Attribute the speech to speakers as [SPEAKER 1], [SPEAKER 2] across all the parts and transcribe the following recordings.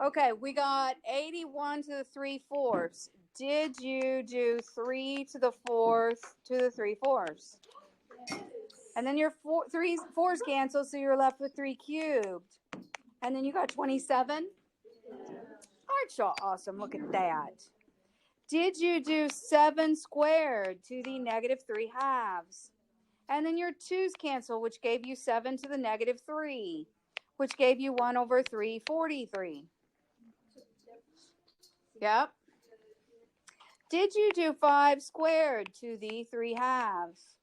[SPEAKER 1] Okay, we got 81 to the 3/4. Did you do 3 to the 4th to the 3/4? And then your 4's cancel, so you're left with 3 cubed. And then you got 27. Aren't y'all awesome? Look at that. Did you do 7 squared to the negative 3/2? And then your 2's cancel, which gave you 7 to the negative 3, which gave you 1 over 3/43. Yep. Did you do 5 squared to the 3/2?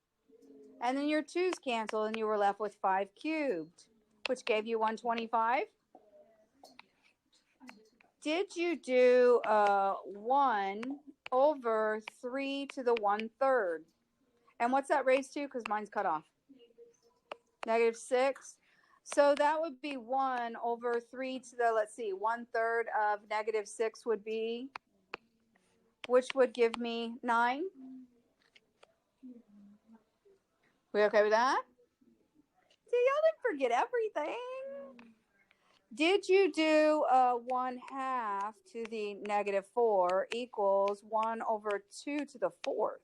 [SPEAKER 1] And then your 2's cancel, and you were left with 5 cubed, which gave you 125. Did you do 1 over 3 to the 1/3? And what's that raised to? Because mine's cut off. Negative 6. So that would be 1 over 3 to the, let's see, 1/3 of negative 6 would be, which would give me 9. We okay with that? See, y'all didn't forget everything. Did you do 1/2 to the negative 4 equals 1 over 2 to the 4th?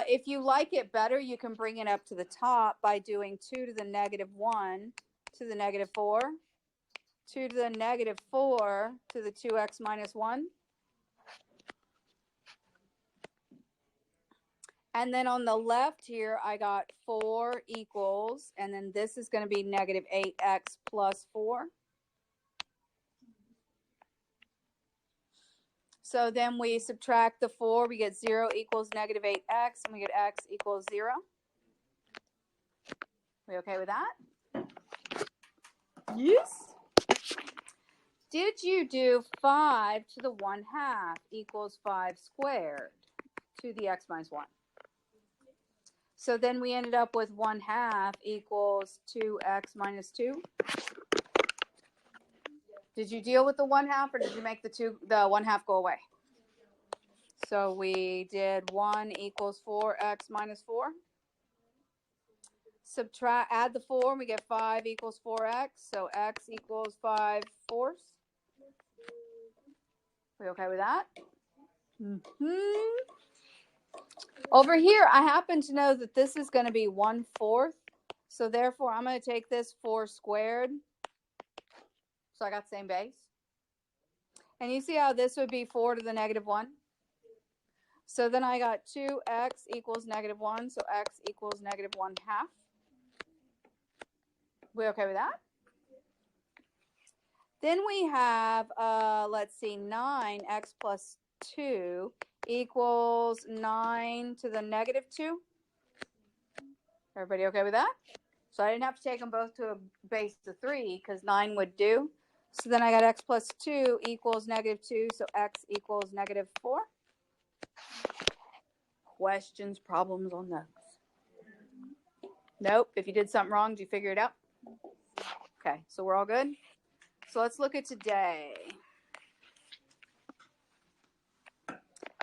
[SPEAKER 1] If you like it better, you can bring it up to the top by doing 2 to the negative 1 to the negative 4, 2 to the negative 4 to the 2x minus 1. And then on the left here, I got 4 equals, and then this is going to be negative 8x plus 4. So then we subtract the 4, we get 0 equals negative 8x, and we get x equals 0. We okay with that? Yes. Did you do 5 to the 1/2 equals 5 squared to the x minus 1? So then we ended up with 1/2 equals 2x minus 2. Did you deal with the 1/2, or did you make the 1/2 go away? So we did 1 equals 4x minus 4. Add the 4, and we get 5 equals 4x. So x equals 5/4. We okay with that? Over here, I happen to know that this is going to be 1/4. So therefore, I'm going to take this 4 squared. So I got the same base. And you see how this would be 4 to the negative 1? So then I got 2x equals negative 1. So x equals negative 1/2. We okay with that? Then we have, let's see, 9x plus 2 equals 9 to the negative 2. Everybody okay with that? So I didn't have to take them both to a base of 3 because 9 would do. So then I got x plus 2 equals negative 2. So x equals negative 4. Questions, problems on those? Nope. If you did something wrong, did you figure it out? Okay, so we're all good? So let's look at today.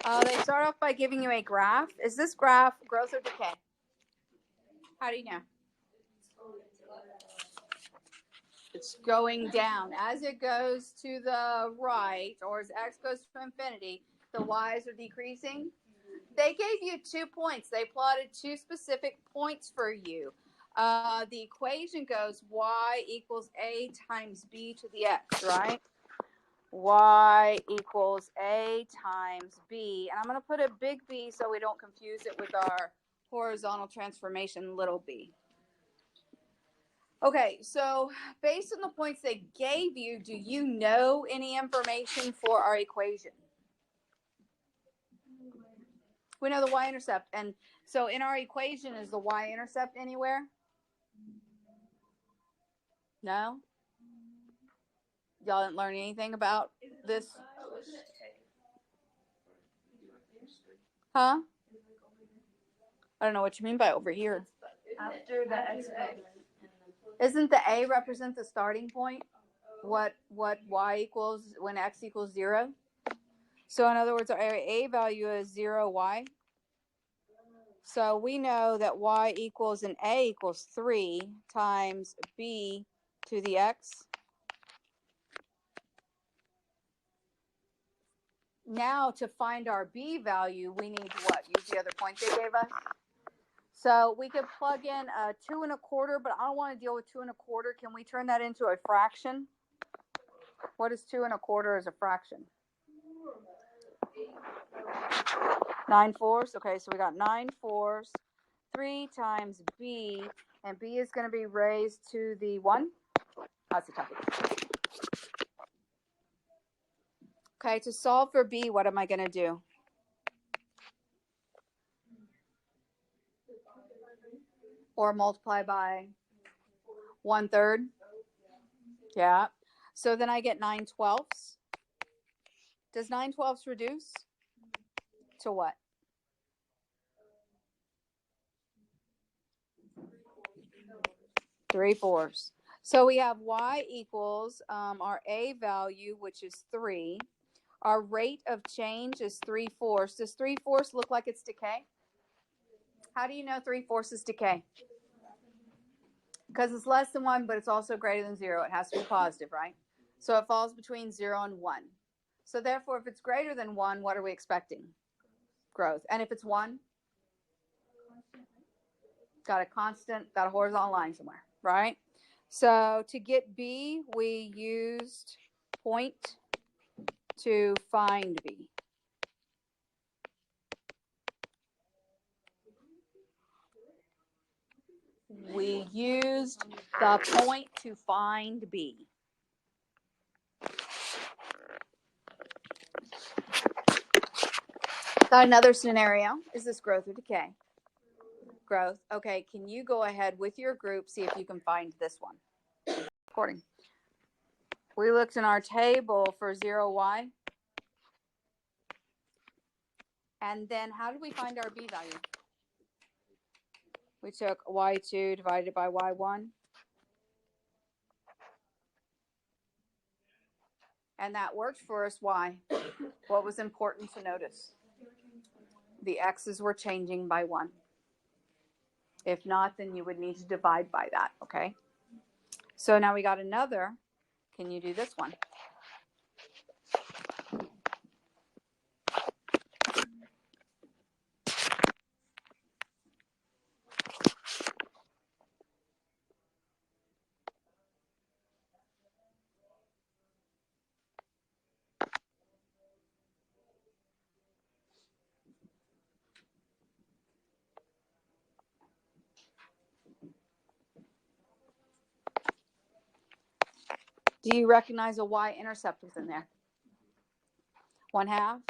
[SPEAKER 1] They start off by giving you a graph. Is this graph growth or decay? How do you know? It's going down. As it goes to the right, or as x goes to infinity, the y's are decreasing. They gave you 2 points. They plotted 2 specific points for you. The equation goes y equals a times b to the x, right? Y equals a times b. And I'm going to put a big B so we don't confuse it with our horizontal transformation, little b. Okay, so based on the points they gave you, do you know any information for our equation? We know the y-intercept. And so in our equation, is the y-intercept anywhere? No? Y'all didn't learn anything about this? Huh? I don't know what you mean by over here.
[SPEAKER 2] After the exponent.
[SPEAKER 1] Isn't the a represent the starting point? What y equals when x equals 0? So in other words, our a value is 0y. So we know that y equals an a equals 3 times b to the x. Now to find our b value, we need to what? Use the other point they gave us. So we could plug in a 2 1/4, but I don't want to deal with 2 1/4. Can we turn that into a fraction? What is 2 1/4 as a fraction? 9/4. Okay, so we got 9/4. 3 times b, and b is going to be raised to the 1. That's a toughie. Okay, to solve for b, what am I going to do? Or multiply by 1/3. Yeah. So then I get 9/12. Does 9/12 reduce to what? 3/4. So we have y equals our a value, which is 3. Our rate of change is 3/4. Does 3/4 look like it's decay? How do you know 3/4 is decay? Because it's less than 1, but it's also greater than 0. It has to be positive, right? So it falls between 0 and 1. So therefore, if it's greater than 1, what are we expecting? Growth. And if it's 1, got a constant, got a horizontal line somewhere, right? So to get b, we used point to find b. We used the point to find b. Got another scenario. Is this growth or decay? Growth. Okay, can you go ahead with your group, see if you can find this one? Recording. We looked in our table for 0y. And then how did we find our b value? We took y2 divided by y1. And that worked for us. Why? What was important to notice? The x's were changing by 1. If not, then you would need to divide by that, okay? So now we got another. Can you do this one? Do you recognize a y-intercept within there? 1/2.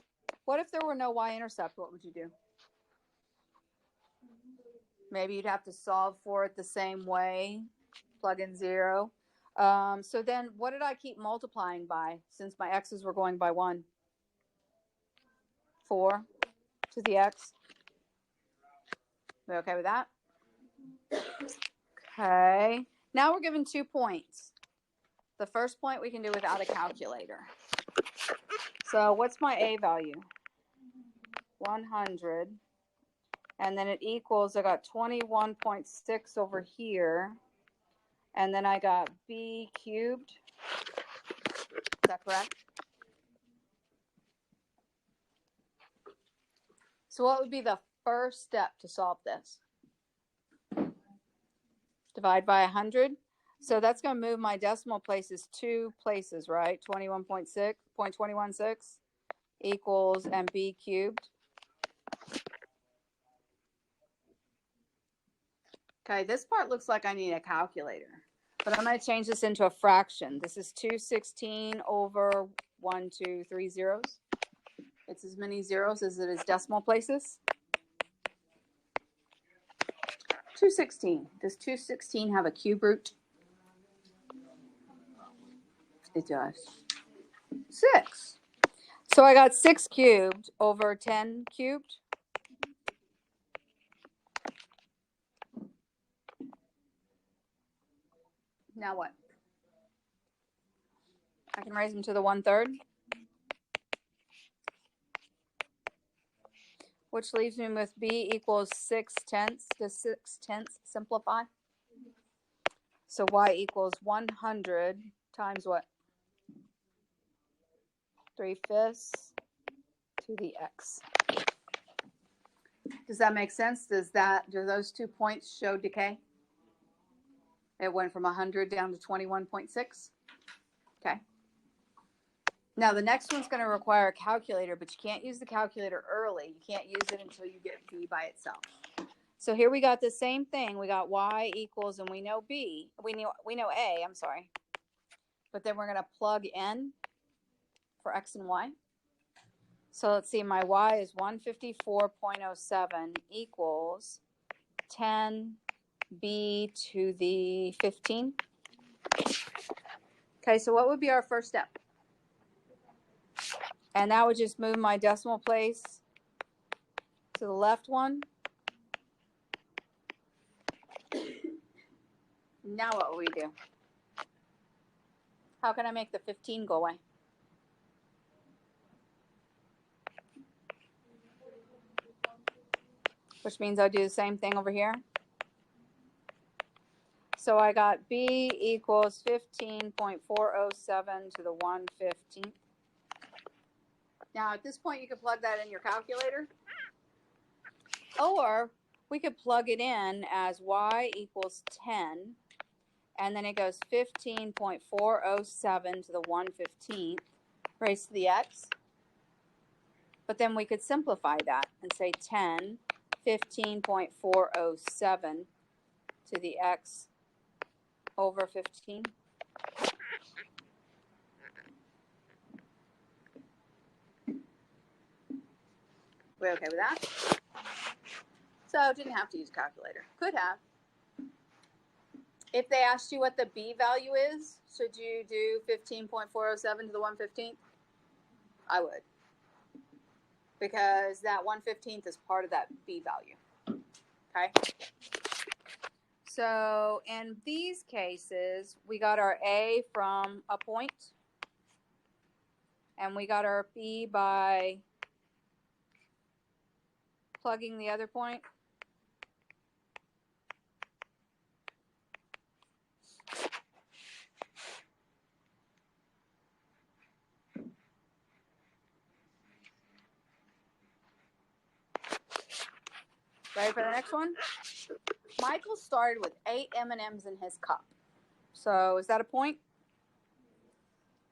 [SPEAKER 1] What if there were no y-intercept? What would you do? Maybe you'd have to solve for it the same way. Plug in 0. So then what did I keep multiplying by since my x's were going by 1? 4 to the x. We okay with that? Okay. Now we're given 2 points. The first point we can do without a calculator. So what's my a value? 100. And then it equals, I got 21.6 over here. And then I got b cubed. Is that correct? So what would be the first step to solve this? Divide by 100. So that's going to move my decimal places 2 places, right? 21.6 equals and b cubed. Okay, this part looks like I need a calculator, but I'm going to change this into a fraction. This is 216 over 1, 2, 3 zeros. It's as many zeros as it is decimal places. 216. Does 216 have a cube root? It does. 6. So I got 6 cubed over 10 cubed. Now what? I can raise them to the 1/3. which leaves me with b equals 6/10. Does 6/10 simplify? So y equals 100 times what? 3/5 to the x. Does that make sense? Do those 2 points show decay? It went from 100 down to 21.6. Okay. Now the next one's going to require a calculator, but you can't use the calculator early. You can't use it until you get b by itself. So here we got the same thing. We got y equals, and we know b. We know a. I'm sorry. But then we're going to plug in for x and y. So let's see. My y is 154.07 equals 10b to the 15. Okay. So what would be our first step? And that would just move my decimal place to the left one. Now what will we do? How can I make the 15 go away? Which means I do the same thing over here. So I got b equals 15.407 to the 1/15. Now at this point you can plug that in your calculator. Or we could plug it in as y equals 10. And then it goes 15.407 to the 1/15 raised to the x. But then we could simplify that and say 10, 15.407 to the x over 15. We okay with that? So didn't have to use a calculator. Could have. If they asked you what the b value is, should you do 15.407 to the 1/15? I would. Because that 1/15 is part of that b value. Okay? So in these cases, we got our a from a point. And we got our b by plugging the other point. Ready for the next one? Michael started with 8 M&Ms in his cup. So is that a point?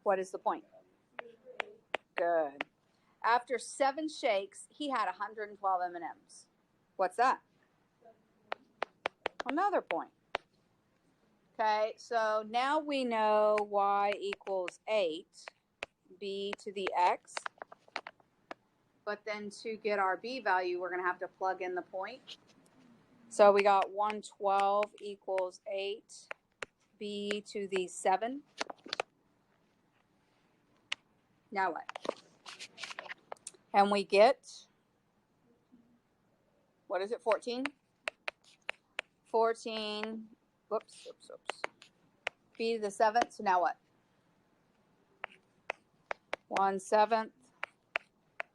[SPEAKER 1] What is the point? Good. After 7 shakes, he had 112 M&Ms. What's that? Another point. Okay, so now we know y equals 8, b to the x. But then to get our b value, we're going to have to plug in the point. So we got 112 equals 8, b to the 7. Now what? And we get, what is it, 14? 14, whoops. B to the 7th, so now what? 1/7,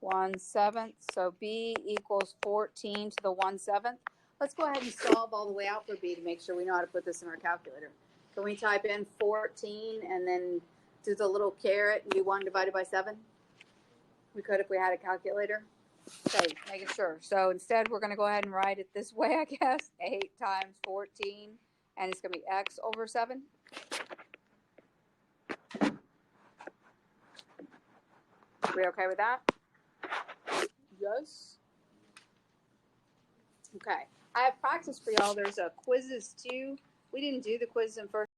[SPEAKER 1] 1/7, so b equals 14 to the 1/7. Let's go ahead and solve all the way out for b to make sure we know how to put this in our calculator. Can we type in 14 and then do the little caret and do 1 divided by 7? We could if we had a calculator. Okay, making sure. So instead, we're going to go ahead and write it this way, I guess. 8 times 14, and it's going to be x over 7. Are we okay with that? Yes. Okay. I have practice for y'all. There's a quizzes too. We didn't do the quiz in first.